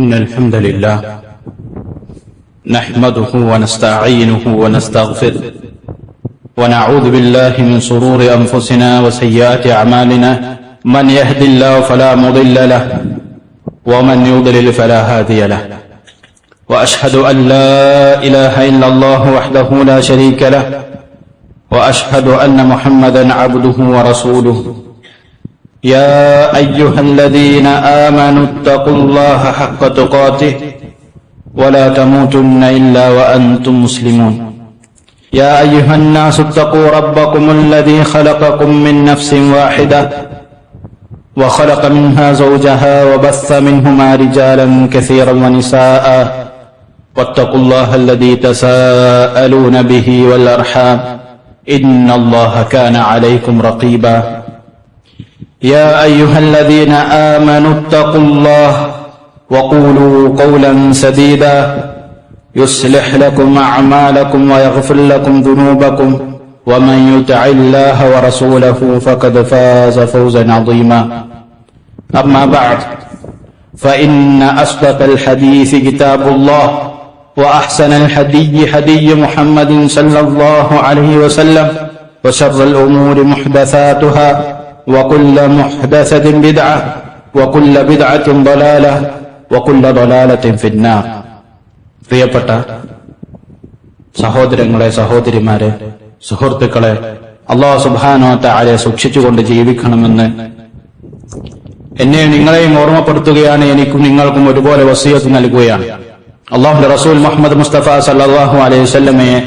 إن الحمد لله نحمده ونستعينه ونستغفره ونعوذ بالله من شرور أنفسنا وسيئات أعمالنا من يهد الله فلا مضل له ومن يضلل فلا هادي له وأشهد أن لا إله إلا الله وحده لا شريك له وأشهد أن محمدا عبده ورسوله يا أيها الذين آمنوا اتقوا الله حق تقاته ولا تموتن إلا وأنتم مسلمون يا أيها الناس اتقوا ربكم الذي خلقكم من نفس واحدة وخلق منها زوجها وبث منهما رجالا كثيرا ونساء واتقوا الله الذي تساءلون به والأرحام إن الله كان عليكم رقيبا يا أيها الذين آمنوا اتقوا الله وقولوا قولا سديدا يصلح لكم أعمالكم ويغفر لكم ذنوبكم ومن يطع الله ورسوله فقد فاز فوزا عظيما أما بعد فإن أصدق الحديث كتاب الله وأحسن الهدي هدي محمد صلى الله عليه وسلم وشر الأمور محدثاتها وكل محدثة بدعة وكل بدعة ضلالة وكل ضلالة في النار. പ്രിയപ്പെട്ട സഹോദരങ്ങളെ, സഹോദരിമാരെ, സുഹൃത്തുക്കളെ, അല്ലാഹു സുബ്ഹാനഹു വ തആലയെ സൂക്ഷിച്ചുകൊണ്ട് ജീവിക്കണമെന്ന് എന്നെയും നിങ്ങളെയും ഓർമ്മപ്പെടുത്തുകയാണ്. എനിക്കും നിങ്ങൾക്കും ഒരുപോലെ വസിയത്ത് നൽകുകയാണ്. അല്ലാഹുവിന്റെ റസൂൽ മുഹമ്മദ് മുസ്തഫ സല്ലല്ലാഹു അലൈഹി വസല്ലമയെ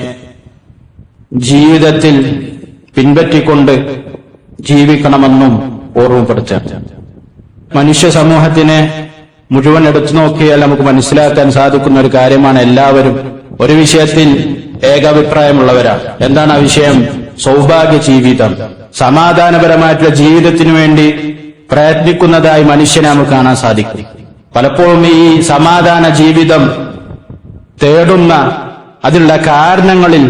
ജീവിതത്തിൽ പിൻപറ്റിക്കൊണ്ട് ജീവിക്കണമെന്നും ഓർമ്മപ്പെടുത്താൻ. മനുഷ്യ സമൂഹത്തിനെ മുഴുവൻ എടുത്തു നോക്കിയാൽ നമുക്ക് മനസ്സിലാക്കാൻ സാധിക്കുന്ന ഒരു കാര്യമാണ്, എല്ലാവരും ഒരു വിഷയത്തിൽ ഏകാഭിപ്രായമുള്ളവരാണ്. എന്താണ് ആ വിഷയം? സൗഭാഗ്യ ജീവിതം, സമാധാനപരമായിട്ടുള്ള ജീവിതത്തിനു വേണ്ടി പ്രയത്നിക്കുന്നതായി മനുഷ്യനെ നമുക്ക് കാണാൻ സാധിക്കും. പലപ്പോഴും ഈ സമാധാന ജീവിതം തേടുന്ന അതിനുള്ള കാരണങ്ങളിൽ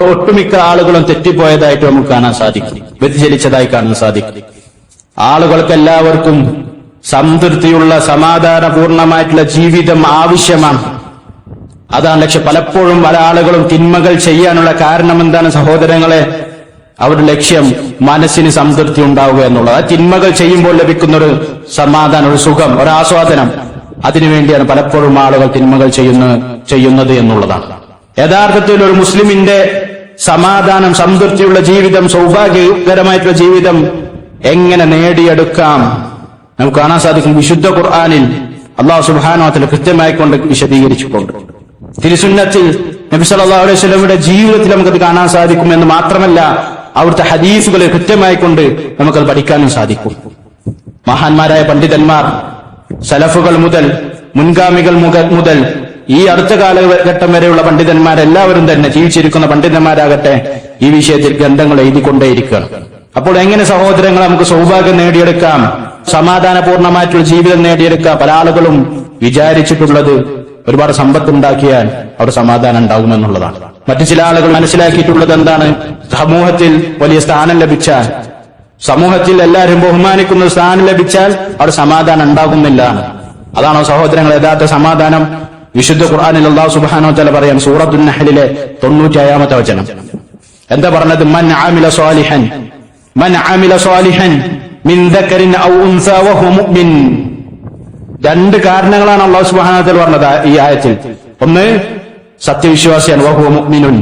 ഒട്ടുമിക്ക ആളുകളും തെറ്റിപ്പോയതായിട്ട് നമുക്ക് കാണാൻ സാധിക്കും, വ്യതിചലിച്ചതായി കാണാൻ സാധിക്കും. ആളുകൾക്കെല്ലാവർക്കും സംതൃപ്തിയുള്ള സമാധാനപൂർണമായിട്ടുള്ള ജീവിതം ആവശ്യമാണ്. അതാണ് ലക്ഷ്യം. പലപ്പോഴും പല ആളുകളും തിന്മകൾ ചെയ്യാനുള്ള കാരണം എന്താണ് സഹോദരങ്ങളെ? അവരുടെ ലക്ഷ്യം മനസ്സിന് സംതൃപ്തി ഉണ്ടാവുക എന്നുള്ളത്. ആ തിന്മകൾ ചെയ്യുമ്പോൾ ലഭിക്കുന്ന ഒരു സമാധാനം, ഒരു സുഖം, ഒരു ആസ്വാദനം, അതിനുവേണ്ടിയാണ് പലപ്പോഴും ആളുകൾ തിന്മകൾ ചെയ്യുന്നത് എന്നുള്ളതാണ്. യഥാർത്ഥത്തിൽ ഒരു മുസ്ലിമിന്റെ സമാധാനം, സംതൃപ്തിയുള്ള ജീവിതം, സൗഭാഗ്യകരമായിട്ടുള്ള ജീവിതം എങ്ങനെ നേടിയെടുക്കാം നമുക്ക് കാണാൻ സാധിക്കും. വിശുദ്ധ ഖുർആനിൽ അല്ലാഹു സുബ്ഹാനഹു വ തആല കൃത്യമായിക്കൊണ്ട് വിശദീകരിച്ചിട്ടുണ്ട്. തിരുസുന്നത്തിൽ നബി സല്ലല്ലാഹു അലൈഹി വസല്ലമയുടെ ജീവിതത്തിൽ നമുക്കത് കാണാൻ സാധിക്കും എന്ന് മാത്രമല്ല, അവിടുത്തെ ഹദീസുകളെ കൃത്യമായിക്കൊണ്ട് നമുക്കത് പഠിക്കാനും സാധിക്കും. മഹാന്മാരായ പണ്ഡിതന്മാർ, സലഫുകൾ മുതൽ മുൻഗാമികൾ മുതൽ ഈ അടുത്ത കാലഘട്ടം വരെയുള്ള പണ്ഡിതന്മാരെല്ലാവരും തന്നെ, ജീവിച്ചിരിക്കുന്ന പണ്ഡിതന്മാരാകട്ടെ, ഈ വിഷയത്തിൽ ഗ്രന്ഥങ്ങൾ എഴുതിക്കൊണ്ടേയിരിക്കുകയാണ്. അപ്പോൾ എങ്ങനെ സഹോദരങ്ങൾ നമുക്ക് സൗഭാഗ്യം നേടിയെടുക്കാം, സമാധാനപൂർണമായിട്ടുള്ള ജീവിതം നേടിയെടുക്കാം? പല ആളുകളും വിചാരിച്ചിട്ടുള്ളത് ഒരുപാട് സമ്പത്തുണ്ടാക്കിയാൽ അവിടെ സമാധാനം ഉണ്ടാകുമെന്നുള്ളതാണ്. മറ്റു ചില ആളുകൾ മനസ്സിലാക്കിയിട്ടുള്ളത് എന്താണ്? സമൂഹത്തിൽ വലിയ സ്ഥാനം ലഭിച്ചാൽ, സമൂഹത്തിൽ എല്ലാവരും ബഹുമാനിക്കുന്ന സ്ഥാനം ലഭിച്ചാൽ അവിടെ സമാധാനം ഉണ്ടാകുന്നില്ല. അതാണോ സഹോദരങ്ങൾ യഥാർത്ഥ സമാധാനം? വിശുദ്ധ ഖുർആനിൽ അല്ലാഹു സുബ്ഹാനഹു വ തആല പറയാം, സൂറത്തുൻ നഹ്ലിലെ 95-ാമത്തെ വചനം. എന്താ പറഞ്ഞത്? മൻ അമില സ്വാലിഹൻ മിൻ ദക്കറിൻ ഔ ഉൻസാ വഹുവ മുഅ്മിൻ. രണ്ട് കാരണങ്ങളാണ് അല്ലാഹു സുബ്ഹാനഹു വ തആല പറഞ്ഞത് ഈ ആയത്തിൽ. ഒന്ന്, സത്യവിശ്വാസിയാണ്, വഹുവ മുഅ്മിനുൻ,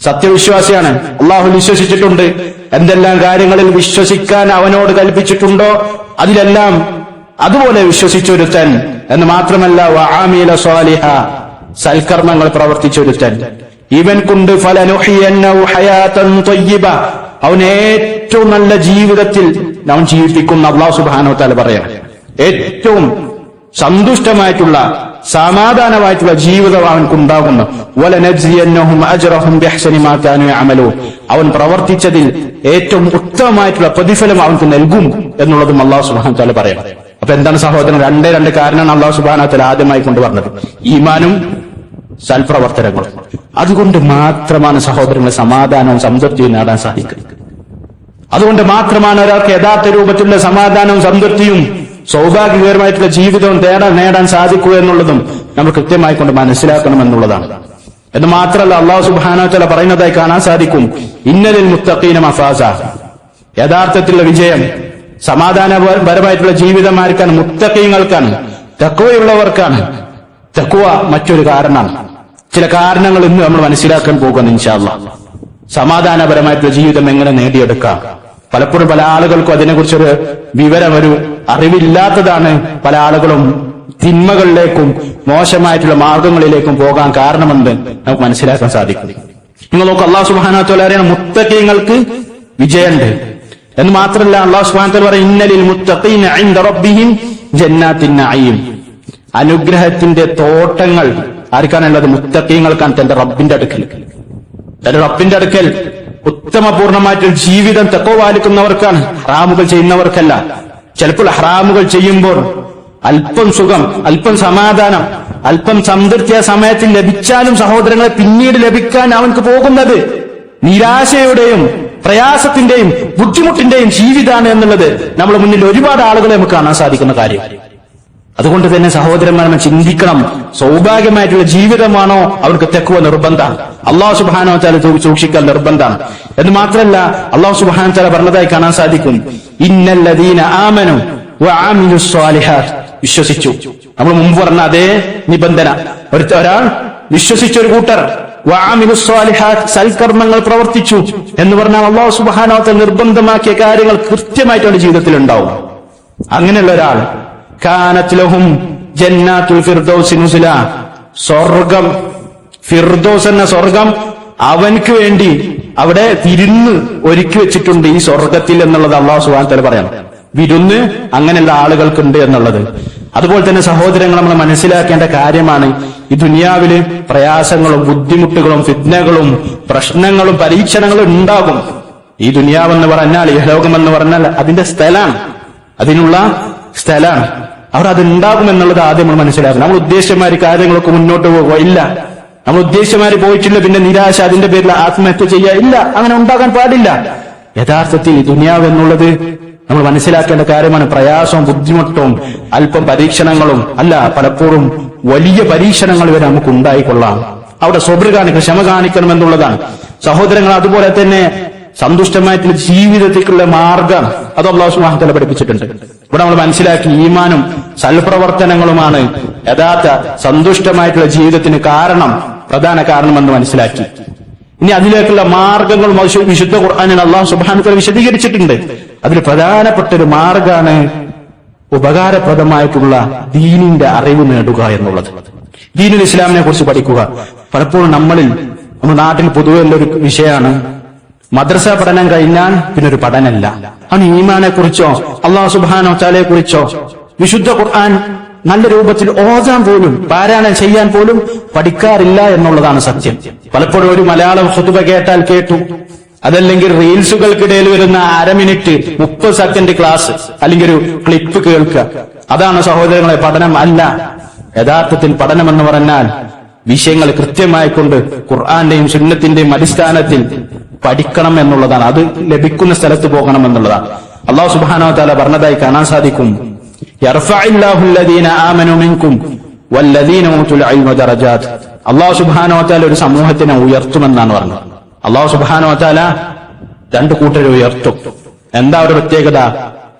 സത്യവിശ്വാസിയാണ്, അല്ലാഹുവിൽ വിശ്വസിച്ചിട്ടുണ്ട്. എന്തെല്ലാം കാര്യങ്ങളിൽ വിശ്വസിക്കാൻ അവനോട് കൽപ്പിച്ചിട്ടുണ്ടോ അതിലെല്ലാം അതുപോലെ വിശ്വസിച്ചൊരുത്തൻ എന്ന് മാത്രമല്ല, വഅമില സ്വാലിഹ, സൽക്കർമ്മങ്ങൾ പ്രവർത്തിച്ചൊരുത്തൻ. ഇവൻ കൊണ്ട് ഫലനുഹിയന്നഹു ഹയാതൻ ത്വയ്യിബ, അവൻ ഏറ്റവും നല്ല ജീവിതത്തിൽ അവൻ ജീവിപ്പിക്കുന്ന അല്ലാഹു സുബ്ഹാനഹു വ തആല പറയാം. ഏറ്റവും സന്തുഷ്ടമായിട്ടുള്ള സമാധാനമായിട്ടുള്ള ജീവിതം അവൻക്കുണ്ടാകുന്നു. വലനജ്സിയന്നഹും അജ്റഹും ബിഹ്സനി മാ കാനൂ യഅമലൂൻ, അവൻ പ്രവർത്തിച്ചതിൽ ഏറ്റവും ഉത്തമമായിട്ടുള്ള പ്രതിഫലം അവൻക്ക് നൽകും എന്നുള്ളതും അല്ലാഹു സുബ്ഹാനഹു വ തആല പറയാം. അപ്പൊ എന്താണ് സഹോദരൻ? രണ്ട് കാരണമാണ് അല്ലാഹു സുബ്ഹാനഹു വ തആല ആദ്യമായി കൊണ്ടുവന്നത്, ഈമാനും സൽപ്രവർത്തനങ്ങളും. അതുകൊണ്ട് മാത്രമാണ് സഹോദരങ്ങളെ സമാധാനവും സംതൃപ്തിയും നേടാൻ സാധിക്കുന്നത്. അതുകൊണ്ട് മാത്രമാണ് ഒരാൾക്ക് യഥാർത്ഥ രൂപത്തിലുള്ള സമാധാനവും സംതൃപ്തിയും സൗഭാഗ്യകരമായിട്ടുള്ള ജീവിതവും നേടാൻ സാധിക്കുക എന്നുള്ളതും നമ്മൾ കൃത്യമായി കൊണ്ട് മനസ്സിലാക്കണം എന്നുള്ളതാണ്. എന്ന് മാത്രമല്ല, അല്ലാഹു സുബ്ഹാനഹു വ തആല പറയുന്നതായി കാണാൻ സാധിക്കും, ഇന്നലിൽ മുത്തഖീന മഫാസ. യഥാർത്ഥത്തിലുള്ള വിജയം, സമാധാനപരമായിട്ടുള്ള ജീവിതം ആർക്കാണ്? മുത്തഖീങ്ങൾക്കാണ്, തഖ്വയുള്ളവർക്കാണ്. തഖ്വ മറ്റൊരു കാരണമാണ്. ചില കാരണങ്ങൾ ഇന്ന് നമ്മൾ മനസ്സിലാക്കാൻ പോകുന്നു ഇൻഷാ അല്ലാഹ്. സമാധാനപരമായിട്ടുള്ള ജീവിതം എങ്ങനെ നേടിയെടുക്കാം? പലപ്പോഴും പല ആളുകൾക്കും അതിനെക്കുറിച്ചൊരു വിവരം, ഒരു അറിവില്ലാത്തതാണ് പല ആളുകളും തിന്മകളിലേക്കും മോശമായിട്ടുള്ള മാർഗങ്ങളിലേക്കും പോകാൻ കാരണമെന്ന് നമുക്ക് മനസ്സിലാക്കാൻ സാധിക്കും. നിങ്ങൾ നോക്കുക, അല്ലാഹു സുബ്ഹാനഹു വ തആല പറയുന്ന മുത്തഖീങ്ങൾക്ക് വിജയമുണ്ട് എന്ന് മാത്രമല്ല, അല്ലാഹു സുബ്ഹാനഹു വ തആല പറയുന്ന ഇന്നലിൽ മുത്തഖീന ഇൻദ റബ്ബിഹിം ജന്നാത്തിൻ നഈം. അനുഗ്രഹത്തിന്റെ തോട്ടങ്ങൾ ആർക്കാണുള്ളത്? മുത്തഖീങ്ങൾക്കാണ്. തന്റെ റബ്ബിന്റെ അടുക്കൽ ഉത്തമപൂർണമായിട്ടൊരു ജീവിതം തഖ്വ പാലിക്കുന്നവർക്കാണ്, ഹറാമുകൾ ചെയ്യുന്നവർക്കല്ല. ചിലപ്പോൾ ഹറാമുകൾ ചെയ്യുമ്പോൾ അല്പം സുഖം, അല്പം സമാധാനം, അല്പം സംതൃപ്തി ആ സമയത്തിൽ ലഭിച്ചാലും സഹോദരങ്ങളെ പിന്നീട് ലഭിക്കാൻ അവൻക്ക് പോകുന്നത് നിരാശയുടെയും പ്രയാസത്തിന്റെയും ബുദ്ധിമുട്ടിന്റെയും ജീവിതമാണ് എന്നുള്ളത് നമ്മുടെ മുന്നിൽ ഒരുപാട് ആളുകളെ നമുക്ക് കാണാൻ സാധിക്കുന്ന കാര്യം. അതുകൊണ്ട് തന്നെ സഹോദരന്മാർ നമ്മൾ ചിന്തിക്കണം, സൗഭാഗ്യമായിട്ടുള്ള ജീവിതമാണോ അവർക്ക് തഖ്വ നിർബന്ധമാണ്, അല്ലാഹു സുബ്ഹാനഹു വ തആല സൂക്ഷിക്കൽ നിർബന്ധമാണ്. എന്ന് മാത്രമല്ല, അല്ലാഹു സുബ്ഹാനഹു വ തആല പറഞ്ഞതായി കാണാൻ സാധിക്കും, ഇന്നല്ലദീന ആമനു വഅമിലുസ് സ്വാലിഹാത്ത്. വിശ്വസിച്ചു, നമ്മൾ മുമ്പ് പറഞ്ഞ അതേ നിബന്ധന. ഒരാൾ വിശ്വസിച്ച ഒരു കൂട്ടർ, വഅമിലുസ് സ്വാലിഹാത്ത്, സൽക്കർമ്മങ്ങൾ പ്രവർത്തിച്ചു എന്ന് പറഞ്ഞാൽ അല്ലാഹു സുബ്ഹാനഹു വ തആല നിർബന്ധമാക്കിയ കാര്യങ്ങൾ കൃത്യമായിട്ട് അവരുടെ ജീവിതത്തിൽ ഉണ്ടാവും. അങ്ങനെയുള്ള ഒരാൾ കാനത് ലഹും ജന്നാത്തുൽ ഫിർദൗസ് നുസുല. സ്വർഗം, ഫിർദൗസ് എന്ന സ്വർഗം അവൻക്ക് വേണ്ടി അവിടെ വിരുന്ന് ഒരുക്കി വെച്ചിട്ടുണ്ട് ഈ സ്വർഗത്തിൽ എന്നുള്ളത് അല്ലാഹു സുബ്ഹാനഹു വ തആല പറയണം. വിരുന്ന് അങ്ങനെയുള്ള ആളുകൾക്കുണ്ട് എന്നുള്ളത്. അതുപോലെ തന്നെ സഹോദരങ്ങൾ, നമ്മൾ മനസ്സിലാക്കേണ്ട കാര്യമാണ്, ഈ ദുനിയാവില് പ്രയാസങ്ങളും ബുദ്ധിമുട്ടുകളും ഫിത്നകളും പ്രശ്നങ്ങളും പരീക്ഷണങ്ങളും ഉണ്ടാകും. ഈ ദുനിയാവെന്ന് പറഞ്ഞാൽ, ഈ ലോകമെന്ന് പറഞ്ഞാൽ അതിന്റെ സ്ഥലമാണ്, അതിനുള്ള സ്ഥലമാണ്. അവിടെ അതുണ്ടാകുമെന്നുള്ളത് ആദ്യം നമ്മൾ മനസ്സിലാക്കണം. നമ്മൾ ഉദ്ദേശമാര് കാര്യങ്ങളൊക്കെ മുന്നോട്ട് പോകുക ഇല്ല. നമ്മൾ ഉദ്ദേശമാര് പോയിട്ടില്ല, പിന്നെ നിരാശ, അതിന്റെ പേരിൽ ആത്മഹത്യ ചെയ്യുക ഇല്ല. അങ്ങനെ ഉണ്ടാകാൻ പാടില്ല. യഥാർത്ഥത്തിൽ ഈ ദുനിയാവ് എന്നുള്ളത് നമ്മൾ മനസ്സിലാക്കേണ്ട കാര്യമാണ്. പ്രയാസവും ബുദ്ധിമുട്ടും അല്പം പരീക്ഷണങ്ങളും അല്ല, പലപ്പോഴും വലിയ പരീക്ഷണങ്ങൾ വരെ നമുക്ക് ഉണ്ടായിക്കൊള്ളാം. അവിടെ സ്വബ്ർ കാണിക്കണം, ക്ഷമ കാണിക്കണം എന്നുള്ളതാണ് സഹോദരങ്ങൾ. അതുപോലെ തന്നെ സന്തുഷ്ടമായിട്ടുള്ള ജീവിതത്തിലുള്ള മാർഗം അത് അല്ലാഹു സുബ്ഹാനഹു വ തആല പഠിപ്പിച്ചിട്ടുണ്ട്. ഇവിടെ നമ്മൾ മനസ്സിലാക്കി, ഈമാനും സൽപ്രവർത്തനങ്ങളുമാണ് യഥാർത്ഥ സന്തുഷ്ടമായിട്ടുള്ള ജീവിതത്തിന് പ്രധാന കാരണമെന്ന് മനസ്സിലാക്കി. ഇനി അതിലേക്കുള്ള മാർഗങ്ങൾ വിശുദ്ധ ഖുർആനിൽ അല്ലാഹു സുബ്ഹാനഹു വ തആല വിശദീകരിച്ചിട്ടുണ്ട്. അതിൽ പ്രധാനപ്പെട്ട ഒരു മാർഗമാണ് ഉപകാരപ്രദമായിട്ടുള്ള ദീനിന്റെ അറിവ് നേടുക എന്നുള്ളത്. ദീനുൽ ഇസ്ലാമിനെ കുറിച്ച് പഠിക്കുക. പലപ്പോഴും നമ്മുടെ നാട്ടിൽ പൊതുവെ ഉള്ളൊരു വിഷയമാണ്, മദ്രസ പഠനം കഴിഞ്ഞാൽ പിന്നെ ഒരു പഠനമല്ല. ആണ് ഈമാനെ കുറിച്ചോ അല്ലാഹു സുബ്ഹാനഹു വ തആലയെ കുറിച്ചോ വിശുദ്ധ ഖുർആൻ നല്ല രൂപത്തിൽ ഓതാൻ പോലും, പാരായണം ചെയ്യാൻ പോലും പഠിക്കാറില്ല എന്നുള്ളതാണ് സത്യം. പലപ്പോഴും ഒരു മലയാളം ഖുതുബ കേട്ടു, അതല്ലെങ്കിൽ റീൽസുകൾക്കിടയിൽ വരുന്ന 1/2 മിനിറ്റ് 30 സെക്കൻഡ് ക്ലാസ് അല്ലെങ്കിൽ ഒരു ക്ലിപ്പ് കേൾക്കുക, അതാണ് സഹോദരങ്ങളെ പഠനം അല്ല. യഥാർത്ഥത്തിൽ പഠനം എന്ന് പറഞ്ഞാൽ വിഷയങ്ങൾ കൃത്യമായി കൊണ്ട് ഖുർആന്റെയും സുന്നത്തിന്റെയും അടിസ്ഥാനത്തിൽ പഠിക്കണം എന്നുള്ളതാണ്. അത് ലഭിക്കുന്ന സ്ഥലത്ത് പോകണം എന്നുള്ളതാണ്. അല്ലാഹു സുബ്ഹാനഹു വ തആല പറഞ്ഞതായി കാണാൻ സാധിക്കും, യർഫഇല്ലാഹു അല്ലദീന ആമനു മിൻകും വല്ലദീന ഊതുൽ ഇൽമ ദറജാത്ത്. അല്ലാഹു സുബ്ഹാനഹു വ തആല ഒരു സമൂഹത്തിനെ ഉയർത്തുമെന്നാണ് പറഞ്ഞത്. അല്ലാഹു സുബ്ഹാനഹു വ തആല രണ്ട് കൂട്ടരെ ഉയർത്തും. എന്താ ഒരു പ്രത്യേകത?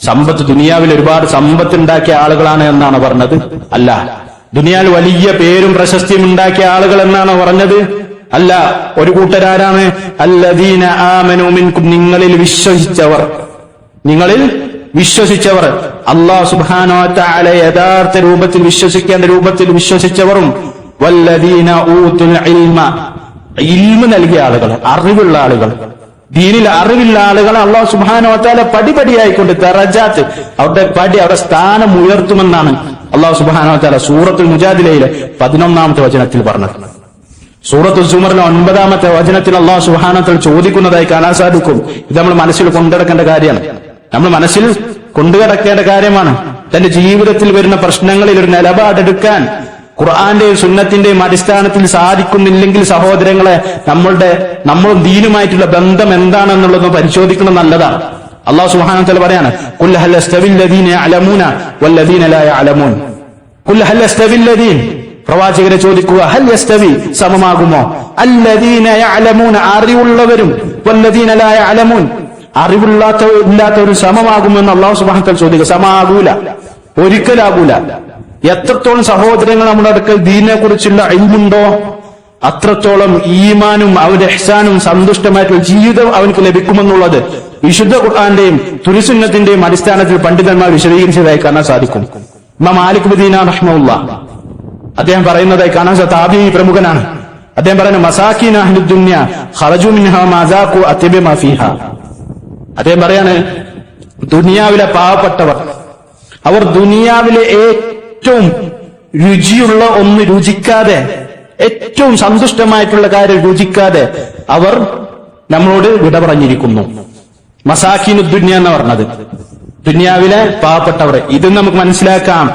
സമ്പത്ത്, ദുനിയാവിൽ ഒരുപാട് സമ്പത്ത് ഉണ്ടാക്കിയ ആളുകളാണ് എന്നാണ് പറഞ്ഞത്? അല്ല. ദുനിയാവിൽ വലിയ പേരും പ്രശസ്തിയും ഉണ്ടാക്കിയ ആളുകൾ എന്നാണ് പറഞ്ഞത്? അല്ല. ഒരു കൂട്ടരാരാണ്? അല്ലദീന ആമനു മിൻകും, നിങ്ങളിൽ വിശ്വസിച്ചവർ, അല്ലാഹു സുബ്ഹാനഹു വ തആല യഥാർത്ഥ രൂപത്തിൽ വിശ്വസിക്കേണ്ട രൂപത്തിൽ വിശ്വസിച്ചവരും, വല്ലദീന ഊതുൽ ഇൽമ, ഇൽമ നൽകിയ ആളുകൾ, അറിവുള്ള ആളുകൾ, ദീനിൽ അറിവുള്ള ആളുകൾ അല്ലാഹു സുബ്ഹാനഹു വ തആല പടിപടിയായിക്കൊണ്ട് ദറജാത്ത്, അവരുടെ സ്ഥാനം ഉയർത്തുമെന്നാണ് അല്ലാഹു സുബ്ഹാനഹു വ തആല സൂറത്തുൽ മുജാദിലയിലെ 11ാമത്തെ വചനത്തിൽ പറഞ്ഞത്. സൂറത്തുൽ സുമറിലെ 9ാമത്തെ വചനത്തിൽ അല്ലാഹു സുബ്ഹാനഹു വ തആല ചോദിക്കുന്നതായി കാണാൻ സാധിക്കും. ഇത് നമ്മൾ മനസ്സിൽ കൊണ്ടുനടക്കേണ്ട കാര്യമാണ്. നമ്മൾ മനസ്സിൽ കൊണ്ടുകിടക്കേണ്ട കാര്യമാണ്. തന്റെ ജീവിതത്തിൽ വരുന്ന പ്രശ്നങ്ങളിൽ ഒരു നിലപാടെടുക്കാൻ ഖുർആന്റെയും സുന്നത്തിന്റെയും അടിസ്ഥാനത്തിൽ സാധിക്കുന്നില്ലെങ്കിൽ സഹോദരങ്ങളെ, നമ്മളും ദീനുമായിട്ടുള്ള ബന്ധം എന്താണെന്നുള്ളത് പരിശോധിക്കണം. നല്ലതാണ്. അല്ലാഹു സുബ്ഹാനഹു വ തആല പറയാണ് ഖുൽ ഹൽ യസ്തവിൽ ലദീന യഅലമൂന വല്ലദീന ലാ യഅലമൂൻ. ഖുൽ ഹൽ യസ്തവിൽ ലദീൻ, പ്രവാചകരെ ചോദിക്കുക, ഹൽ യസ്തവി, സമമാകുമോ, അല്ലദീന യഅലമൂന, അറിവുള്ളവരും, വല്ലദീന ലാ യഅലമൂൻ, അറിവില്ലാത്തവരും സമമാകുമെന്ന് അല്ലാഹു സുബ്ഹാനഹു വ തആല ചോദിക്കുക. സമാകൂല, ഒരിക്കലാകൂല. എത്രത്തോളം സഹോദരങ്ങൾ നമ്മുടെ അടുക്കൽ ദീനിനെ കുറിച്ചുള്ള ഇൽമുണ്ടോ അത്രത്തോളം ഈമാനും അവന്റെ ഇഹ്സാനും സന്തുഷ്ടമായിട്ടുള്ള ജീവിതം അവനക്ക് ലഭിക്കുമെന്നുള്ളത് വിശുദ്ധ ഖുർആന്റെയും തുരിസുന്നത്തിന്റെയും അടിസ്ഥാനത്തിൽ പണ്ഡിതന്മാർ വിശദീകരിച്ചതായി കാണാൻ സാധിക്കും. ഇമാം മാലിക് ബിൻ ദീനാർ റഹ്മത്തുള്ളാഹി അദ്ദേഹം പറയുന്നതായി കാണാൻ താബിഈ പ്രമുഖനാണ്. അദ്ദേഹം പറയുന്നത് മസാകീന അഹ്ലു ദുനിയ ഖറജു മിൻഹാ മാ സാഖു അത്ബ മാ ഫീഹാ. അദ്ദേഹം പറയാണ്, ദുനിയാവിലെ പാവപ്പെട്ടവർ അവർ ദുനിയാവിലെ ഏറ്റവും രുചിയുള്ള ഒന്ന് രുചിക്കാതെ, ഏറ്റവും സന്തുഷ്ടമായിട്ടുള്ള കാര്യം രുചിക്കാതെ അവർ നമ്മളോട് വിട പറഞ്ഞിരിക്കുന്നു. മസാക്കീനു ദുനിയ എന്ന് പറഞ്ഞത് ദുനിയാവിലെ പാവപ്പെട്ടവർ. ഇത് നമുക്ക് മനസ്സിലാക്കാം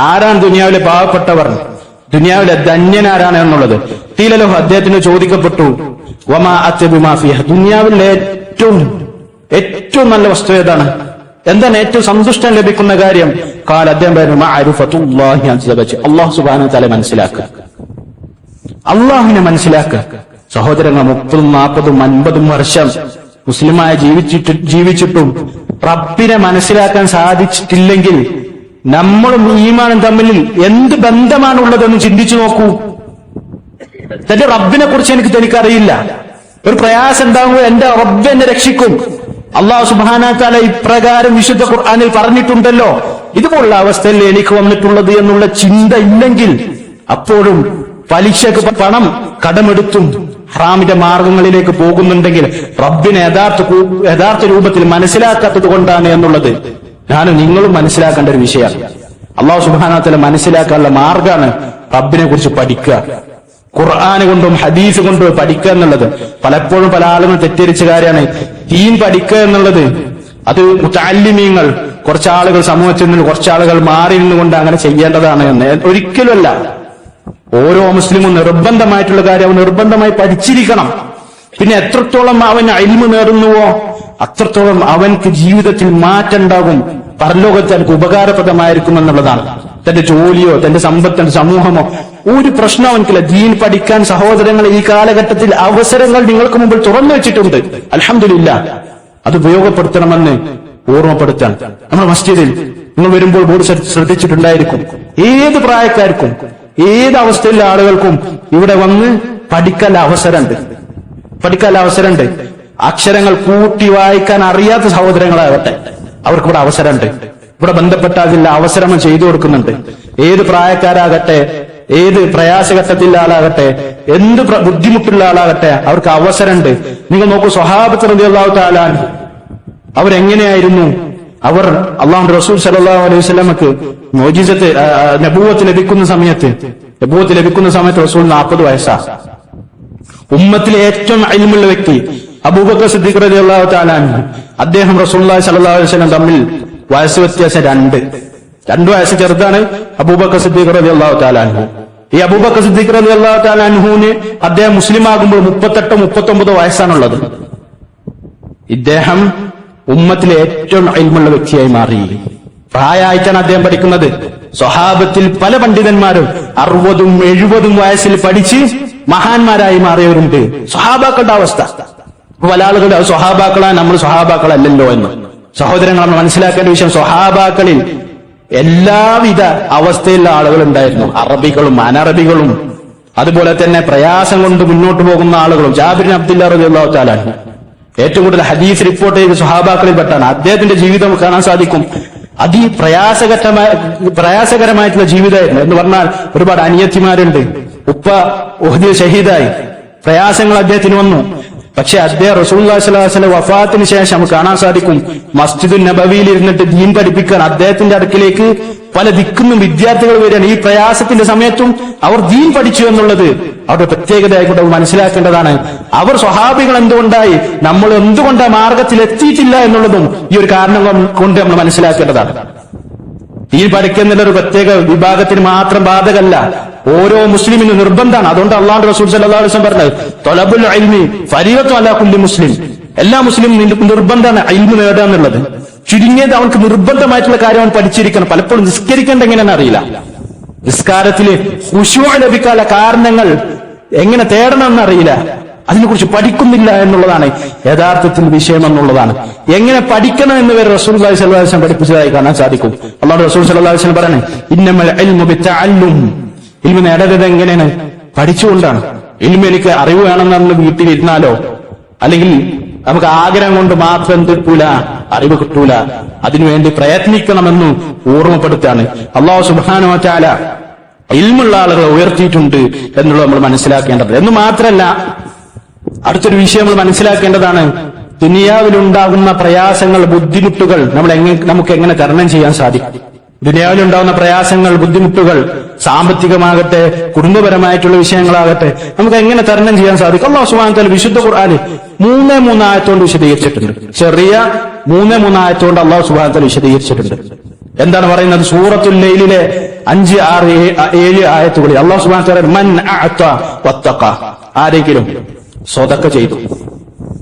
ആരാണ് ദുനിയാവിലെ പാവപ്പെട്ടവർ, ദുനിയാവിലെ ധന്യനാരാണ് എന്നുള്ളത്. ഖീലലഹു, അദ്ദേഹത്തിന് ചോദിക്കപ്പെട്ടു, വമാ അത്ബു മാ ഫീഹ, ദുനിയാവിലെ ഏറ്റവും നല്ല വസ്തു ഏതാണ്, എന്താണ് ഏറ്റവും സന്തുഷ്ടം ലഭിക്കുന്ന കാര്യം? ഖാല, അദ്ദേഹം പറഞ്ഞു, മഅരിഫത്തുല്ലാഹി അസ്സ വജൽ, അല്ലാഹു സുബ്ഹാനഹു വ തആല മനസ്സിലാക്കുക, അള്ളാഹുവിനെ മനസ്സിലാക്കുക. സഹോദരങ്ങൾ, 30, 40, 50 വർഷം മുസ്ലിമായി ജീവിച്ചിട്ടും റബ്ബിനെ മനസ്സിലാക്കാൻ സാധിച്ചിട്ടില്ലെങ്കിൽ നമ്മളും ഈമാനും തമ്മിൽ എന്ത് ബന്ധമാണുള്ളതെന്ന് ചിന്തിച്ചു നോക്കൂ. തന്റെ റബ്ബിനെ കുറിച്ച് എനിക്കറിയില്ല, ഒരു പ്രയാസം ഉണ്ടാകുമ്പോൾ എന്റെ റബ്ബ് എന്നെ രക്ഷിക്കും. അല്ലാഹു സുബ്ഹാനഹു വ തആല ഇപ്രകാരം വിശുദ്ധ ഖുർആനിൽ പറഞ്ഞിട്ടുണ്ടല്ലോ. ഇതുപോലുള്ള അവസ്ഥയിൽ എനിക്ക് വന്നിട്ടുള്ളത് എന്നുള്ള ചിന്ത ഇല്ലെങ്കിൽ അപ്പോഴും പലിശക്ക് പണം കടമെടുത്തും ഹറാമിന്റെ മാർഗങ്ങളിലേക്ക് പോകുന്നുണ്ടെങ്കിൽ റബ്ബിനെ യഥാർത്ഥ രൂപത്തിൽ മനസ്സിലാക്കാത്തത് കൊണ്ടാണ് എന്നുള്ളത് ഞാനും നിങ്ങളും മനസ്സിലാക്കേണ്ട ഒരു വിഷയമാണ്. അല്ലാഹു സുബ്ഹാനഹു വ തആല മനസ്സിലാക്കാനുള്ള മാർഗമാണ് റബ്ബിനെ കുറിച്ച് പഠിക്കുക. ഖുർആൻ കൊണ്ടും ഹദീസ് കൊണ്ടും പഠിക്കുക എന്നുള്ളത് പലപ്പോഴും പല ആളുകൾ തെറ്റിദ്ധരിച്ച കാര്യമാണ്. ദീൻ പഠിക്കുക എന്നുള്ളത് അത് മുതഅല്ലിമീങ്ങൾ, കുറച്ചാളുകൾ സമൂഹത്തിൽ നിന്ന് കുറച്ചാളുകൾ മാറി നിന്നുകൊണ്ട് അങ്ങനെ ചെയ്യേണ്ടതാണ് എന്ന് ഒരിക്കലുമല്ല. ഓരോ മുസ്ലിമും നിർബന്ധമായിട്ടുള്ള കാര്യം അവൻ നിർബന്ധമായി പഠിച്ചിരിക്കണം. പിന്നെ എത്രത്തോളം അവൻ ഇൽമു നേടുന്നുവോ അത്രത്തോളം അവൻക്ക് ജീവിതത്തിൽ മാറ്റം ഉണ്ടാകും, പരലോകത്ത് അവർക്ക് ഉപകാരപ്രദമായിരിക്കും എന്നുള്ളതാണ്. തന്റെ ജോലിയോ തന്റെ സമ്പത്ത് തന്റെ സമൂഹമോ ഒരു പ്രശ്നം അവൻക്കില്ല. ദീൻ പഠിക്കാൻ സഹോദരങ്ങൾ ഈ കാലഘട്ടത്തിൽ അവസരങ്ങൾ നിങ്ങൾക്ക് മുമ്പിൽ തുറന്നു വെച്ചിട്ടുണ്ട്. അൽഹംദുലില്ലാഹ്, അത് ഉപയോഗപ്പെടുത്തണമെന്ന് ഓർമ്മപ്പെടുത്താൻ നമ്മുടെ മസ്ജിദിൽ നിങ്ങൾ വരുമ്പോൾ ബോർഡ് ശ്രദ്ധിച്ചിട്ടുണ്ടായിരിക്കും. ഏത് പ്രായക്കാർക്കും ഏത് അവസ്ഥയിലുള്ള ആളുകൾക്കും ഇവിടെ വന്ന് പഠിക്കാൻ അവസരമുണ്ട്. അക്ഷരങ്ങൾ കൂട്ടി വായിക്കാൻ അറിയാത്ത സഹോദരങ്ങളാകട്ടെ, അവർക്കിവിടെ അവസരമുണ്ട്. ഇവിടെ ബന്ധപ്പെട്ട അതിലുള്ള അവസരം ചെയ്തു കൊടുക്കുന്നുണ്ട്. ഏത് പ്രായക്കാരാകട്ടെ, ഏത് പ്രയാസഘട്ടത്തിലുള്ള ആളാകട്ടെ, എന്ത് ബുദ്ധിമുട്ടുള്ള ആളാകട്ടെ, അവർക്ക് അവസരമുണ്ട്. നിങ്ങൾ നോക്കൂ, സ്വഹാബത്ത് റളിയല്ലാഹു തആല അൻഹു അവരെങ്ങനെയായിരുന്നു? അവർ അല്ലാഹുവിന്റെ റസൂൽ സല്ലല്ലാഹു അലൈഹി വസല്ലമക്ക് മുഅ്ജിസത്ത് നബുവത്ത് ലഭിക്കുന്ന സമയത്ത് റസൂൽ 40 വയസ്സാണ്. ഉമ്മത്തിലെ ഏറ്റവും ഇൽമുള്ള വ്യക്തി അബൂബക്കർ സിദ്ദീഖ് റളിയല്ലാഹു തആല അൻഹു, അദ്ദേഹം റസൂലുള്ളാഹി സ്വല്ലല്ലാഹു അലൈഹി വസല്ലം തമ്മിൽ വയസ്സ് വ്യത്യാസം 2 വയസ്സ് ചെറുതാണ് അബൂബക്കർ സിദ്ദീഖ് റളിയല്ലാഹു തആല അൻഹു. ഈ അബൂബക്കർ സിദ്ദീഖ് റളിയല്ലാഹു തആല അൻഹുവിന് അദ്ദേഹം മുസ്ലിം ആകുമ്പോൾ 38-39 വയസ്സാണുള്ളത്. ഇദ്ദേഹം ഉമ്മത്തിലെ ഏറ്റവും ഇൽമുള്ള വ്യക്തിയായി മാറി. പ്രായമായിട്ടാണ് അദ്ദേഹം പഠിക്കുന്നത്. സ്വഹാബത്തിൽ പല പണ്ഡിതന്മാരും 60-70 വയസ്സിൽ പഠിച്ച് മഹാന്മാരായി മാറിയവരുണ്ട്. സ്വഹാബാക്കളുടെ അവസ്ഥ പല ആളുകളുടെ സ്വഹാബാക്കളാണ്, നമ്മൾ സ്വഹാബാക്കളല്ലല്ലോ എന്ന്. സഹോദരങ്ങൾ, നമ്മൾ മനസ്സിലാക്കേണ്ട വിഷയം, സ്വഹാബാക്കളിൽ എല്ലാവിധ അവസ്ഥയിലുള്ള ആളുകൾ ഉണ്ടായിരുന്നു. അറബികളും അനറബികളും അതുപോലെ തന്നെ പ്രയാസം കൊണ്ട് മുന്നോട്ട് പോകുന്ന ആളുകളും. ജാബിർ ബിൻ അബ്ദുല്ലാഹ് റളിയല്ലാഹു തആല അൻഹു ഏറ്റവും കൂടുതൽ ഹദീസ് റിപ്പോർട്ട് ചെയ്ത സ്വഹാബാക്കളിൽ പെട്ടാണ്. അദ്ദേഹത്തിന്റെ ജീവിതം കാണാൻ സാധിക്കും. പ്രയാസകരമായിട്ടുള്ള ജീവിതമായിരുന്നു. എന്ന് പറഞ്ഞാൽ ഒരുപാട് അനിയത്തിമാരുണ്ട്. ഉപ്പ ഉഹദിൽ ഷഹീദായി, പ്രയാസങ്ങൾ അദ്ദേഹത്തിന് വന്നു. പക്ഷെ അദ്ദേഹം റസൂലുള്ളാഹി സ്വല്ലല്ലാഹു അലൈഹി വസല്ലം വഫാത്തിന് ശേഷം നമുക്ക് കാണാൻ സാധിക്കും, മസ്ജിദുൻ നബവിയിൽ ഇരുന്നിട്ട് ദീൻ പഠിപ്പിക്കാൻ അദ്ദേഹത്തിന്റെ അടുക്കിലേക്ക് പല ദിക്കുന്നും വിദ്യാർത്ഥികൾ വരികയാണ്. ഈ പ്രയാസത്തിന്റെ സമയത്തും അവർ ദീൻ പഠിച്ചു എന്നുള്ളത് അവരുടെ പ്രത്യേകതയായിക്കൊണ്ട് മനസ്സിലാക്കേണ്ടതാണ്. അവർ സ്വഹാബികൾ എന്തുകൊണ്ടായി, നമ്മൾ എന്തുകൊണ്ട് ആ മാർഗത്തിൽ എത്തിയിട്ടില്ല എന്നുള്ളതും ഈ ഒരു കാരണം കൊണ്ട് നമ്മൾ മനസ്സിലാക്കേണ്ടതാണ്. ദീൻ പഠിക്കുന്നുള്ളൊരു പ്രത്യേക വിഭാഗത്തിന് മാത്രം ബാധകമല്ല, ഓരോ മുസ്ലിമിനും നിർബന്ധമാണ്. അതുകൊണ്ട് അല്ലാഹുവിന്റെ റസൂൽ സല്ലല്ലാഹു അലൈഹി വസല്ലം പറഞ്ഞത് ത്വലബുൽ ഇൽമി ഫരീദത്തുൻ അലാ കുല്ലി മുസ്ലിം, എല്ലാ മുസ്ലിം നിർബന്ധമാണ് ഇൽമു നേടുക എന്നുള്ളത്. ചുരുങ്ങിയത് അവർക്ക് നിർബന്ധമായിട്ടുള്ള കാര്യം അവൻ പഠിച്ചിരിക്കണം. പലപ്പോഴും നിസ്കരിക്കേണ്ട എങ്ങനെയാണെന്ന് അറിയില്ല. നിസ്കാരത്തില് ഖുശൂഅ് ലഭിക്കാനുള്ള കാരണങ്ങൾ എങ്ങനെ തേടണമെന്ന് അറിയില്ല. അതിനെക്കുറിച്ച് പഠിക്കുന്നില്ല എന്നുള്ളതാണ് യഥാർത്ഥത്തിൽ വിഷയം എന്നുള്ളതാണ്. എങ്ങനെ പഠിക്കണം എന്ന് വരെ റസൂലുള്ളാഹി സ്വല്ലല്ലാഹു അലൈഹി വസല്ലം പഠിപ്പിച്ചതായി കാണാൻ സാധിക്കും. അല്ലാഹു റസൂൽ സ്വല്ലല്ലാഹു അലൈഹി വസല്ലം പറയുന്നു, ഇന്നമൽ ഇൽമു ബിത്തഅല്ലും. ഇൽമു നേടേണ്ടത് എങ്ങനെയാണ്? പഠിച്ചുകൊണ്ടാണ്. ഇൽമു എനിക്ക് അറിവ് വേണമെന്ന് വീട്ടിലിരുന്നാലോ അല്ലെങ്കിൽ നമുക്ക് ആഗ്രഹം കൊണ്ട് മാത്രം കിട്ടൂല, അറിവ് കിട്ടൂല. അതിനുവേണ്ടി പ്രയത്നിക്കണമെന്ന് ഓർമ്മപ്പെടുത്താണ്. അല്ലാഹു സുബ്ഹാനഹു വ തആല ഇൽമുള്ള ആളുകളെ ഉയർത്തിയിട്ടുണ്ട് എന്നുള്ളത് നമ്മൾ മനസ്സിലാക്കേണ്ടത്. എന്ന് മാത്രമല്ല, അടുത്തൊരു വിഷയം നമ്മൾ മനസ്സിലാക്കേണ്ടതാണ്. ദുനിയാവിലുണ്ടാകുന്ന പ്രയാസങ്ങൾ, ബുദ്ധിമുട്ടുകൾ നമുക്ക് എങ്ങനെ തരണം ചെയ്യാൻ സാധിക്കും? ദുനിയാവിലുണ്ടാകുന്ന പ്രയാസങ്ങൾ, ബുദ്ധിമുട്ടുകൾ, സാമ്പത്തികമാകട്ടെ കുടുംബപരമായിട്ടുള്ള വിഷയങ്ങളാകട്ടെ, നമുക്ക് എങ്ങനെ തരണം ചെയ്യാൻ സാധിക്കും? അല്ലാഹു സുബ്ഹാനഹു വ തആല വിശുദ്ധ ഖുർആനിൽ 3 ആയത്തോണ്ട് വിശദീകരിച്ചിട്ടുണ്ട്. ചെറിയ 3 ആയത്തോണ്ട് അല്ലാഹു സുബ്ഹാനഹു വ തആല വിശദീകരിച്ചിട്ടുണ്ട്. എന്താണ് പറയുന്നത്? സൂറത്തുൽ ലൈലിലെ 5, 6, 7 ആയത്തുകളിൽ അല്ലാഹു സുബ്ഹാനഹു വ തആല മൻ അഅത വത്തഖ, ആരെങ്കിലും സ്വതക്ക ചെയ്തു.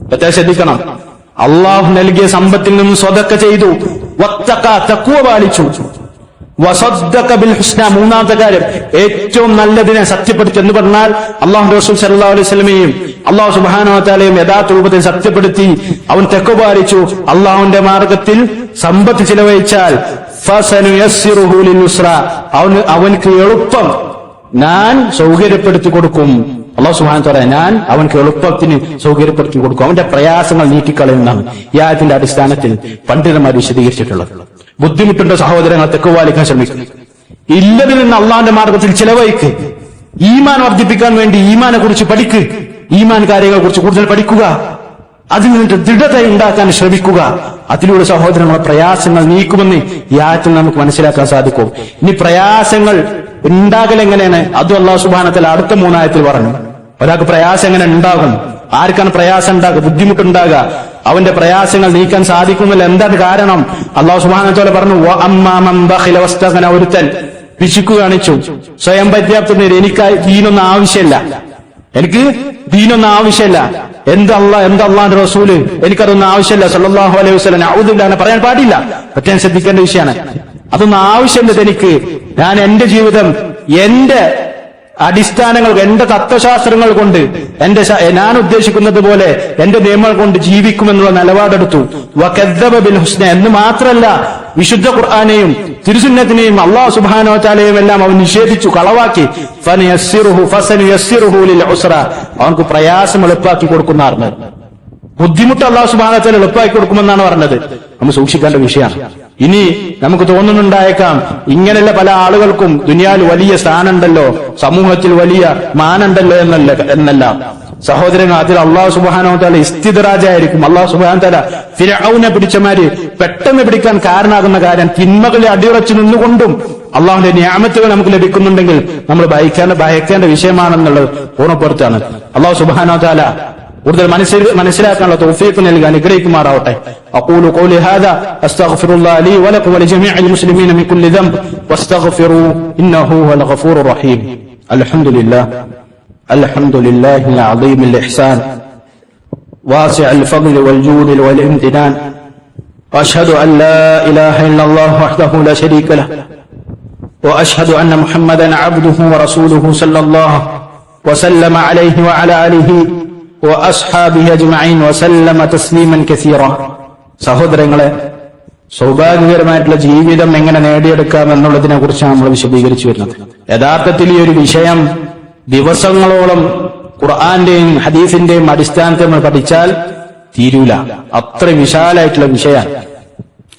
പ്രത്യേകം ശ്രദ്ധിക്കണം. അള്ളാഹു നൽകിയ സമ്പത്തിൽ നിന്നും സ്വതക്ക ചെയ്തു, വത്തഖ തഖ്വ പാലിച്ചു, വസദ്ദഖ ബിൽ ഹുസ്ന, മൂന്നാമത്തെ കാര്യം ഏറ്റവും നല്ലതിനെ സത്യപ്പെടുത്തി എന്ന് പറഞ്ഞാൽ അല്ലാഹു റസൂൽ സല്ലല്ലാഹു അലൈഹി വസല്ലമയും അല്ലാഹു സുബ്ഹാനഹു വ തആലയും യഥാർത്ഥ രൂപത്തിൽ സത്യപ്പെടുത്തി അവൻ തഖ്വ പാലിച്ചു. അള്ളാഹുവിന്റെ മാർഗത്തിൽ സമ്പത്ത് ചിലവഴിച്ചാൽ ഫസനുയസ്സിറുഹു ലിൽയുസ്ര, അവൻക്ക് എളുപ്പം ഞാൻ സൗകര്യപ്പെടുത്തി കൊടുക്കും. അല്ലാഹു സുബ്ഹാനഹു വ തആല ഞാൻ അവൻക്ക് എളുപ്പത്തിന് സൗകര്യപ്പെടുത്തി കൊടുക്കും, അവന്റെ പ്രയാസങ്ങൾ നീക്കിക്കളയുന്നതാണ് ഈ ആയത്തിന്റെ അടിസ്ഥാനത്തിൽ പണ്ഡിതന്മാർ വിശദീകരിച്ചിട്ടുള്ളത്. ബുദ്ധിമുട്ടുള്ള സഹോദരങ്ങൾ തഖ്വ പാലിക്കാൻ ശ്രമിക്കും. ഇല്ലതിൽ നിന്ന് അള്ളാഹുവിന്റെ മാർഗത്തിൽ ചിലവഴിക്ക്. ഈമാൻ വർദ്ധിപ്പിക്കാൻ വേണ്ടി ഈമാനെ കുറിച്ച് പഠിക്ക്. ഈമാൻ കാര്യങ്ങളെ കുറിച്ച് കൂടുതൽ പഠിക്കുക. അതിൽ നിന്നിട്ട് ദൃഢത ഉണ്ടാക്കാൻ ശ്രമിക്കുക. അതിലൂടെ സഹോദരങ്ങളെ പ്രയാസങ്ങൾ നീക്കുമെന്ന് ഈ ആയത്തിൽ നമുക്ക് മനസ്സിലാക്കാൻ സാധിക്കും. ഇനി പ്രയാസങ്ങൾ ഉണ്ടാകൽ എങ്ങനെയാണ്? അതും അല്ലാഹു സുബ്ഹാനഹു വ തആല അടുത്ത 3 ആയത്തിൽ പറഞ്ഞു. ഒരാൾക്ക് പ്രയാസം എങ്ങനെ ഉണ്ടാകും? ആർക്കാണ് പ്രയാസം ഉണ്ടാകുക, ബുദ്ധിമുട്ടുണ്ടാകുക? അവന്റെ പ്രയാസങ്ങൾ നീക്കാൻ സാധിക്കുന്നില്ല. എന്താണ് കാരണം? അല്ലാഹു സുബ്ഹാനഹു വ തആല പറഞ്ഞു, വഅമ്മാ മൻ ബഖില വസ്തഗ്ന, ഒരുത്തൻ പിശുക്ക് കാണിച്ചു, സ്വയം പര്യാപ്തത, എനിക്ക് ദീനൊന്നും ആവശ്യമില്ല, എനിക്ക് ദീനൊന്നും ആവശ്യമില്ല, എന്താ അല്ലാഹുവിന്റെ റസൂല് എനിക്കതൊന്നും ആവശ്യമില്ല സല്ലല്ലാഹു അലൈഹി വസല്ലം, നഊദു ബില്ലാഹ് പറയാൻ പാടില്ല. പ്രത്യേകം ശ്രദ്ധിക്കേണ്ട വിഷയമാണ്. അതൊന്നും ആവശ്യമില്ല എനിക്ക്. ഞാൻ എന്റെ ജീവിതം എന്റെ അടിസ്ഥാനങ്ങൾ, എന്റെ തത്വശാസ്ത്രങ്ങൾ കൊണ്ട്, ഞാൻ ഉദ്ദേശിക്കുന്നത് പോലെ എന്റെ നിയമങ്ങൾ കൊണ്ട് ജീവിക്കുമെന്നുള്ള നിലപാടെടുത്തു. വകദ്ദബ ബിൽ ഹുസ്ന എന്ന് മാത്രമല്ല, വിശുദ്ധ ഖുർആനെയും തിരുസുന്നത്തിനെയും അല്ലാഹു സുബ്ഹാനഹു വ തആലയും എല്ലാം അവൻ നിഷേധിച്ചു, കളവാക്കി. ഫസനുയസ്സിറുഹു ലിൽ ഉസ്ര, അവൻക്ക് പ്രയാസം എളുപ്പാക്കി കൊടുക്കുന്നതാണ്. ബുദ്ധിമുട്ട് അല്ലാഹു സുബ്ഹാനഹു വ തആല എളുപ്പാക്കി കൊടുക്കുമെന്നാണ് പറഞ്ഞത്. നമ്മൾ സൂക്ഷിക്കേണ്ട വിഷയമാണ്. ഇനി നമുക്ക് തോന്നുന്നുണ്ടായേക്കാം, ഇങ്ങനെയുള്ള പല ആളുകൾക്കും ദുനിയാവിൽ വലിയ സ്ഥാനമുണ്ടല്ലോ, സമൂഹത്തിൽ വലിയ മാനുണ്ടല്ലോ എന്നല്ല സഹോദരങ്ങൾ. അതിൽ അല്ലാഹു സുബ്ഹാനഹു വ തആല ഇസ്തിദ്റാജായിരിക്കും. അല്ലാഹു സുബ്ഹാനഹു വ തആല ഫിർഔനെ പിടിച്ചമാര് പെട്ടെന്ന് പിടിക്കാൻ കാരണമാകുന്ന കാര്യം തിന്മകളെ അടിയുറച്ചു നിന്നുകൊണ്ടും അള്ളാഹുവിന്റെ നിഅമത്തുകൾ നമുക്ക് ലഭിക്കുന്നുണ്ടെങ്കിൽ നമ്മൾ ഭയക്കേണ്ട വിഷയമാണെന്നുള്ളത് ഓർമ്മപ്പെടുത്താണ്. അല്ലാഹു സുബ്ഹാനഹു വ തആല കൂടുതൽ മനസ്സിലാക്കാനുള്ള തൗഫീഖ് നൽകി അനുഗ്രഹിക്കുമാറാവട്ടെ. അഖൂലു ഖൗലി ഹാദാ അസ്തഗ്ഫിറുല്ലാഹ ലീ വലക്കും വലിജമീഇൽ മുസ്ലിമീന മിൻ കുല്ലി ദംബ് വസ്തഗ്ഫിറൂ ഇന്നഹു ഹുവൽ ഗഫൂറുർ റഹീം. അൽഹംദുലില്ലാഹിൽ അളീമിൽ ഇഹ്സാൻ വാസിഉൽ ഫദ്ലി വൽ ജൂദി വൽ ഇംതിനാൻ വഅശ്ഹദു അൻ ലാ ഇലാഹ ഇല്ലല്ലാഹു വഹ്ദഹു ലാ ശരീക ലഹു വഅശ്ഹദു അന്ന മുഹമ്മദൻ അബ്ദുഹു വറസൂലുഹു സല്ലല്ലാഹു വസല്ലമ അലൈഹി വഅലാ ആലിഹി വഅസ്ഹാബിഹി അജ്മഈൻ വസല്ലമ തസ്ലീമൻ കസീറാ. സഹോദരങ്ങളെ, സൗഭാഗ്യകരമായിട്ടുള്ള ജീവിതം എങ്ങനെ നേടിയെടുക്കാം എന്നുള്ളതിനെ കുറിച്ചാണ് നമ്മൾ വിശദീകരിച്ചു വരുന്നത്. യഥാർത്ഥത്തിൽ ഈ ഒരു വിഷയം ദിവസങ്ങളോളം ഖുർആന്റെയും ഹദീസിന്റെയും അടിസ്ഥാനത്തിൽ നമ്മൾ പഠിച്ചാൽ തീരൂല. അത്രയും വിശാലമായിട്ടുള്ള വിഷയമാണ്.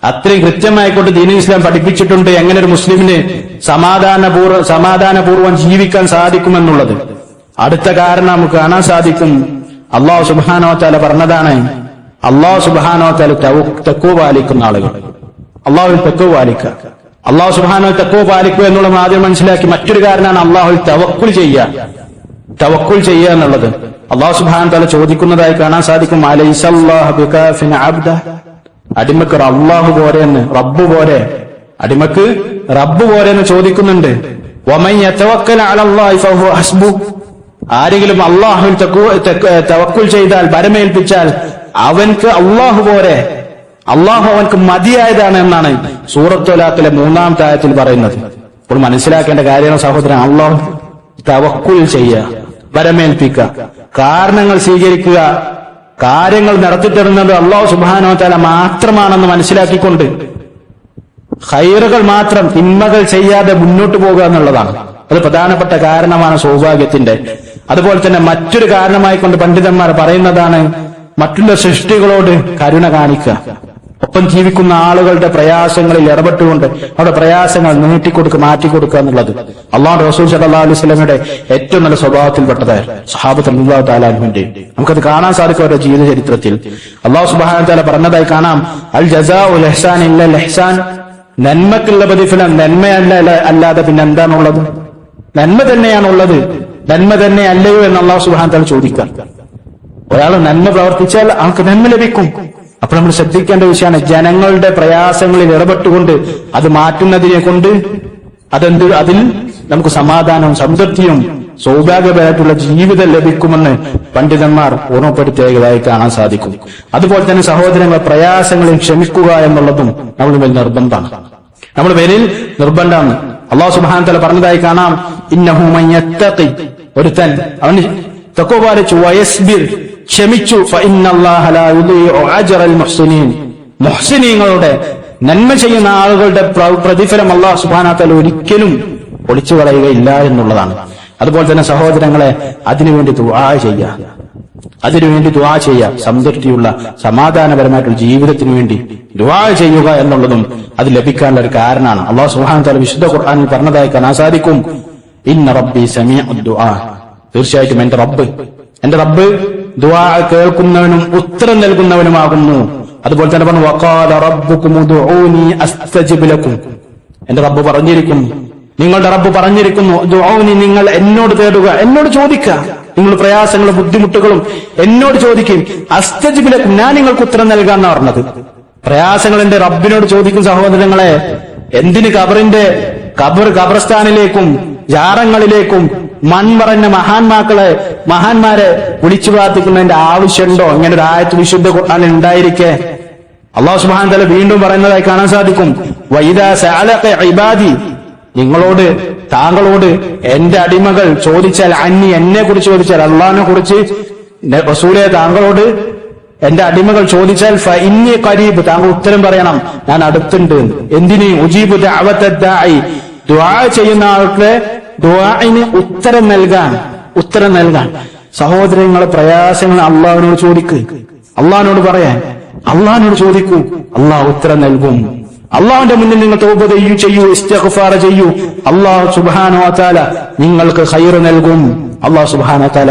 അത്രയും കൃത്യമായിക്കൊണ്ട് ദീനുൽ ഇസ്ലാം പഠിപ്പിച്ചിട്ടുണ്ട് എങ്ങനെ ഒരു മുസ്ലിമിന് സമാധാനപൂർവ്വം ജീവിക്കാൻ സാധിക്കുമെന്നുള്ളത്. അടുത്ത കാരണം നമുക്ക് കാണാൻ സാധിക്കും. അല്ലാഹു സുബ്ഹാനഹു വ തആല പറഞ്ഞതാണ്, അല്ലാഹു സുബ്ഹാനഹു വ തആല തഖ്വ പാലിക്കുന്ന ആളുകൾ, അല്ലാഹുവിൽ തഖ്വ പാലിക്കുക. അല്ലാഹു സുബ്ഹാനഹു വ തആല തഖ്വ പാലിക്കുക എന്നുള്ളത് ആദ്യം മനസ്സിലാക്കി. മറ്റൊരു കാരണമാണ് അല്ലാഹുവിൽ തവക്കുൽ ചെയ്യുക എന്നുള്ളത്. അല്ലാഹു സുബ്ഹാനഹു വ തആല ചോദിക്കുന്നതായി കാണാൻ സാധിക്കും, അലൈസല്ലാഹു ബികാഫിൻ അബ്ദ, അടിമക്ക് അല്ലാഹു പോരെന്ന്, റബ്ബ് പോരെ, അടിമക്ക് റബ്ബ് പോരെന്ന് ചോദിക്കുന്നുണ്ട്. വമൻ യതവക്കൽ അലല്ലാഹി ഫഹുവ ഹസ്ബു, ആരെങ്കിലും അല്ലാഹുവിൽ തവക്കുൽ ചെയ്താൽ, ഭരമേൽപ്പിച്ചാൽ അവൻക്ക് അള്ളാഹു പോരെ, അള്ളാഹു അവൻക്ക് മതിയായതാണ് എന്നാണ് സൂറത്തുൽ തലാഖിലെ 3-ാമത്തെ ആയത്തിൽ പറയുന്നത്. ഇപ്പോൾ മനസ്സിലാക്കേണ്ട കാര്യമാണ് സഹോദരൻ, അള്ളാഹു തവക്കുൽ ചെയ്യുക, വരമേൽപ്പിക്കുക, കാരണങ്ങൾ സ്വീകരിക്കുക, കാര്യങ്ങൾ നടത്തിത്തരുന്നത് അള്ളാഹു സുബ്ഹാനഹു വ തആല മാത്രമാണെന്ന് മനസ്സിലാക്കിക്കൊണ്ട് ഖൈറുകൾ മാത്രം, തിന്മകൾ ചെയ്യാതെ മുന്നോട്ട് പോകുക എന്നുള്ളതാണ്. അത് പ്രധാനപ്പെട്ട കാരണമാണ് സൗഭാഗ്യത്തിന്റെ. അതുപോലെ തന്നെ മറ്റൊരു കാരണമായിക്കൊണ്ട് പണ്ഡിതന്മാർ പറയുന്നതാണ് മറ്റുള്ള സൃഷ്ടികളോട് കരുണ കാണിക്കുക, ഒപ്പം ജീവിക്കുന്ന ആളുകളുടെ പ്രയാസങ്ങളിൽ ഇടപെട്ടുകൊണ്ട് അവരുടെ പ്രയാസങ്ങൾ നീട്ടിക്കൊടുക്കുക, മാറ്റിക്കൊടുക്കുക എന്നുള്ളത് അല്ലാഹു റസൂൽ സല്ലല്ലാഹു അലൈഹി വസല്ലമയുടെ ഏറ്റവും നല്ല സ്വഭാവത്തിൽപ്പെട്ടതായിരുന്നു. സഹാബത്ത് റളിയല്ലാഹു തആല അൻഹുവിന്റെ നമുക്കത് കാണാൻ സാധിക്കും അവരുടെ ജീവിത ചരിത്രത്തിൽ. അല്ലാഹു സുബ്ഹാനഹു വ തആല പറഞ്ഞതായി കാണാം, അൽ ജസാഉൽ ഇഹ്സാൻ ഇല്ലൽ ഇഹ്സാൻ, നന്മക്കുള്ള പ്രതിഫലം നന്മയല്ല അല്ലാതെ പിന്നെ എന്താണുള്ളത്? നന്മ തന്നെയാണുള്ളത്, നന്മ തന്നെ അല്ലയോ എന്ന് അല്ലാഹു സുബ്ഹാനഹു വ തആല ചോദിക്കാം. ഒരാൾ നന്മ പ്രവർത്തിച്ചാൽ അവർക്ക് നന്മ ലഭിക്കും. അപ്പോൾ നമ്മൾ ശ്രദ്ധിക്കേണ്ട വിഷയമാണ്, ജനങ്ങളുടെ പ്രയാസങ്ങളിൽ ഇടപെട്ടുകൊണ്ട് അത് മാറ്റുന്നതിനെ കൊണ്ട് അതിൽ നമുക്ക് സമാധാനവും സംതൃപ്തിയും സൗഭാഗ്യപരമായിട്ടുള്ള ജീവിതം ലഭിക്കുമെന്ന് പണ്ഡിതന്മാർ ഓർമ്മപ്പെടുത്തിയതായി കാണാൻ സാധിക്കും. അതുപോലെ തന്നെ സഹോദരങ്ങളെ, പ്രയാസങ്ങളിൽ ക്ഷമിക്കുക എന്നുള്ളതും നമ്മുടെ മേൽ നിർബന്ധമാണ്. അല്ലാഹു സുബ്ഹാനഹു വ തആല പറഞ്ഞതായി കാണാം, ഇന്നഹു മൻ യത്തഖി, ഒരുത്തൻ അവന് തഖ്വ പാലിച്ചു, വയസ്ബിർ, ക്ഷമിച്ചു, ഫഇന്നല്ലാഹ ലാ യുദീഉ അജ്റൽ മുഹ്സിനീൻ, മുഹ്സിനീങ്ങളുടെ നന്മ ചെയ്യുന്ന ആളുകളുടെ പ്രതിഫലം അല്ലാഹു സുബ്ഹാനഹു വ തആല ഒരിക്കലും ഒളിച്ചു കളയുകയില്ല എന്നുള്ളതാണ്. അതുപോലെ തന്നെ സഹോദരങ്ങളെ, അതിനുവേണ്ടി ദുആ ചെയ്യുക, സംതൃപ്തിയുള്ള സമാധാനപരമായിട്ടുള്ള ജീവിതത്തിന് വേണ്ടി ദുആ ചെയ്യുക എന്നുള്ളതും അത് ലഭിക്കാനുള്ള ഒരു കാരണമാണ്. അല്ലാഹു സുബ്ഹാനഹു വ തആല വിശുദ്ധ ഖുർആനിൽ പറഞ്ഞതായി കാണാൻ സാധിക്കും, ഇന്ന റബ്ബി സമീഉദ് ദുആ, തീർച്ചയായിട്ടും എന്റെ റബ്ബ് ദുആ കേൾക്കുന്നവനും ഉത്തരം നൽകുന്നവനുമാകുന്നു. അതുപോലെ തന്നെ പറഞ്ഞു, വഖാല റബ്ബുകും ഉദ്ഊനി അസ്തജിബ് ലക്കും, എന്റെ റബ്ബ് പറഞ്ഞിരിക്കുന്നു, നിങ്ങളുടെ റബ്ബ് പറഞ്ഞിരിക്കുന്നു, ദുആനി, നിങ്ങൾ എന്നോട് തേടുക, എന്നോട് ചോദിക്കുക, നിങ്ങൾ പ്രയാസങ്ങളും ബുദ്ധിമുട്ടുകളും എന്നോട് ചോദിക്കും, അസ്തജിബ് ലക്കും, ഞാൻ നിങ്ങൾക്ക് ഉത്തരം നൽകാന്നാ പറഞ്ഞത്. പ്രയാസങ്ങൾ എന്റെ റബ്ബിനോട് ചോദിക്കും. സഹോദരങ്ങളെ, എന്തിന് ഖബർസ്ഥാനിലേക്കും ജാറങ്ങളിലേക്കും മൺമറഞ്ഞ മഹാന്മാരെ വിളിച്ചു പ്രാർത്ഥിക്കുന്നതിന്റെ ആവശ്യമുണ്ടോ? ഇങ്ങനെ ഒരു ആയത്ത് വിശുദ്ധ ഖുർആനിൽ ഉണ്ടായിരിക്കെ അല്ലാഹു സുബ്ഹാനഹു വ തആല വീണ്ടും പറയുന്നതായി കാണാൻ സാധിക്കും, വഇദാ സഅലക ഇബാദി, താങ്കളോട് എന്റെ അടിമകൾ ചോദിച്ചാൽ, അന്നി, എന്നെ കുറിച്ച് ചോദിച്ചാൽ, അള്ളാഹിനെ കുറിച്ച് റസൂലേ താങ്കളോട് എന്റെ അടിമകൾ ചോദിച്ചാൽ, ഫഇന്നി ഖരീബ്, താങ്കൾ ഉത്തരം പറയണം, ഞാൻ അടുത്തുണ്ട്. എന്തിന്? ഉജീബു ദഅവത്തദ് ദാഇ, ദുആ ചെയ്യുന്ന ആൾക്ക് ദുആഇന് ഉത്തരം നൽകാൻ. സഹോദരങ്ങളെ, പ്രയാസങ്ങൾ അള്ളാഹുവിനോട് ചോദിക്ക്, അള്ളാഹിനോട് പറയാൻ, അള്ളാഹിനോട് ചോദിക്കൂ, അള്ളാഹു ഉത്തരം നൽകും. അള്ളാഹുവിന്റെ മുന്നിൽ നിങ്ങൾ തൗബ ചെയ്യൂ, ഇസ്തിഗ്ഫാർ ചെയ്യൂ, അള്ളാഹു സുബ്ഹാനഹു വ തആല നിങ്ങൾക്ക് ഖൈർ നൽകും. അള്ളാഹു സുബ്ഹാനഹു വ തആല